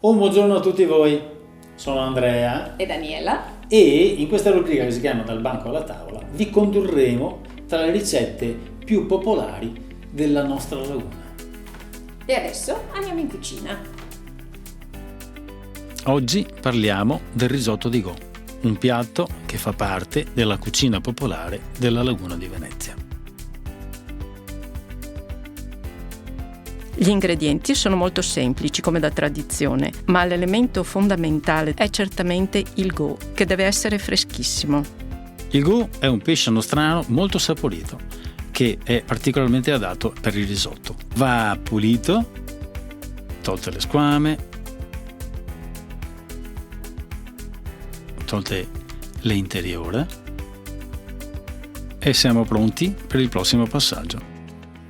Un buongiorno a tutti voi, sono Andrea e Daniela e in questa rubrica che si chiama Dal banco alla tavola vi condurremo tra le ricette più popolari della nostra laguna. E adesso andiamo in cucina. Oggi parliamo del risotto di Go, un piatto che fa parte della cucina popolare della laguna di Venezia. Gli ingredienti sono molto semplici come da tradizione, ma l'elemento fondamentale è certamente il Go, che deve essere freschissimo. Il Go è un pesce nostrano molto saporito, che è particolarmente adatto per il risotto. Va pulito, tolte le squame, tolte le interiore e siamo pronti per il prossimo passaggio.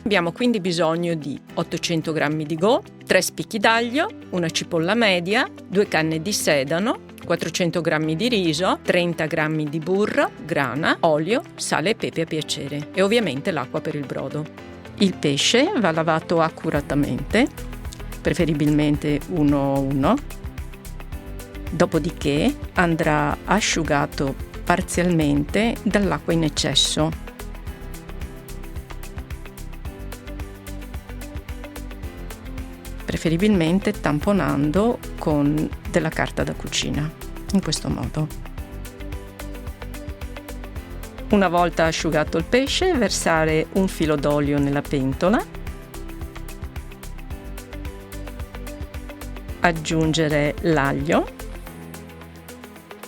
Abbiamo quindi bisogno di 800 g di Go, 3 spicchi d'aglio, una cipolla media, 2 canne di sedano, 400 g di riso, 30 g di burro, grana, olio, sale e pepe a piacere e ovviamente l'acqua per il brodo. Il pesce va lavato accuratamente, preferibilmente 1-1, dopodiché andrà asciugato parzialmente dall'acqua in eccesso. Preferibilmente tamponando con della carta da cucina, in questo modo. Una volta asciugato il pesce, versare un filo d'olio nella pentola, aggiungere l'aglio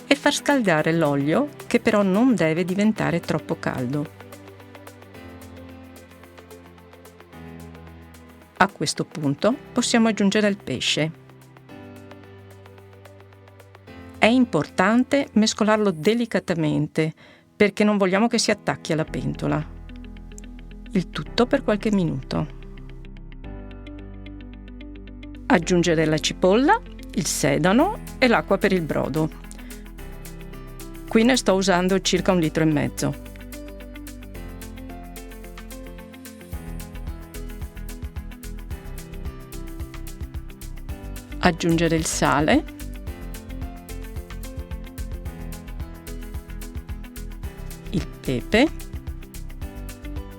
e far scaldare l'olio, che però non deve diventare troppo caldo. A questo punto possiamo aggiungere il pesce. È importante mescolarlo delicatamente perché non vogliamo che si attacchi alla pentola. Il tutto per qualche minuto. Aggiungere la cipolla, il sedano e l'acqua per il brodo. Qui ne sto usando circa 1,5 litri. Aggiungere il sale, il pepe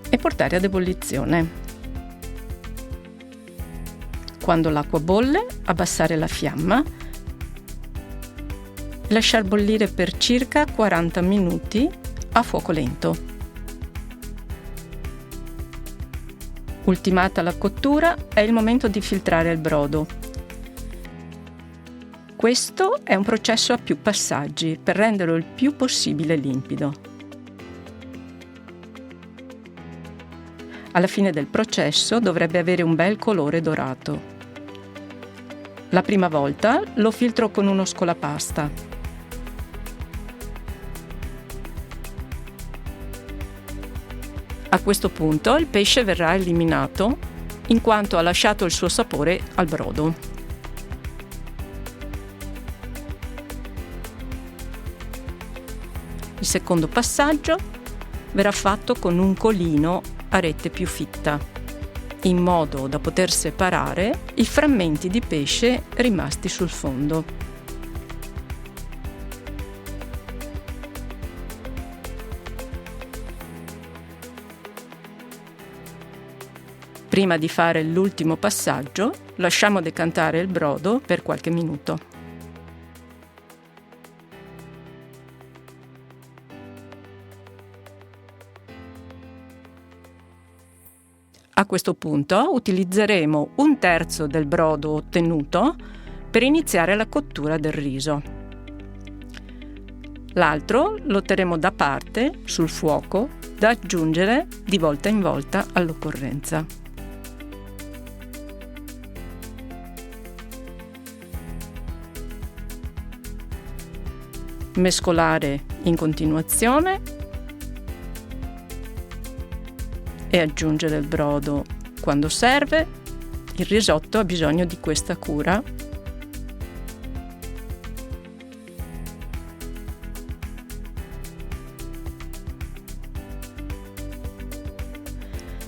e portare ad ebollizione. Quando l'acqua bolle, abbassare la fiamma, lasciar bollire per circa 40 minuti a fuoco lento. Ultimata la cottura, è il momento di filtrare il brodo. Questo è un processo a più passaggi per renderlo il più possibile limpido. Alla fine del processo dovrebbe avere un bel colore dorato. La prima volta lo filtro con uno scolapasta. A questo punto il pesce verrà eliminato in quanto ha lasciato il suo sapore al brodo. Il secondo passaggio verrà fatto con un colino a rete più fitta, in modo da poter separare i frammenti di pesce rimasti sul fondo. Prima di fare l'ultimo passaggio, lasciamo decantare il brodo per qualche minuto. A questo punto utilizzeremo 1/3 del brodo ottenuto per iniziare la cottura del riso. L'altro lo terremo da parte sul fuoco da aggiungere di volta in volta all'occorrenza. Mescolare in continuazione e aggiungere il brodo quando serve. Il risotto ha bisogno di questa cura.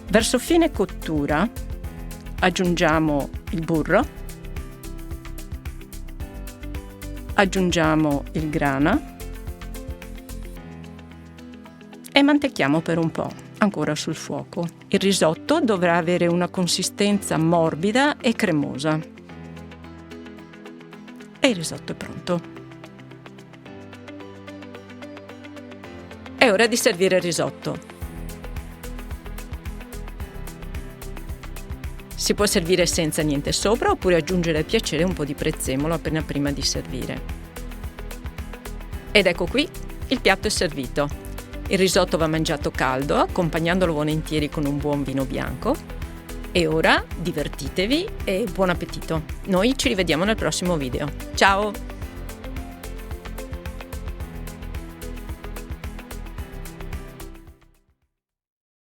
Verso fine cottura aggiungiamo il burro Aggiungiamo il grana e mantechiamo per un po', ancora sul fuoco. Il risotto dovrà avere una consistenza morbida e cremosa. E il risotto è pronto. È ora di servire il risotto. Si può servire senza niente sopra oppure aggiungere a piacere un po' di prezzemolo appena prima di servire. Ed ecco qui, il piatto è servito. Il risotto va mangiato caldo, accompagnandolo volentieri con un buon vino bianco. E ora divertitevi e buon appetito. Noi ci rivediamo nel prossimo video. Ciao!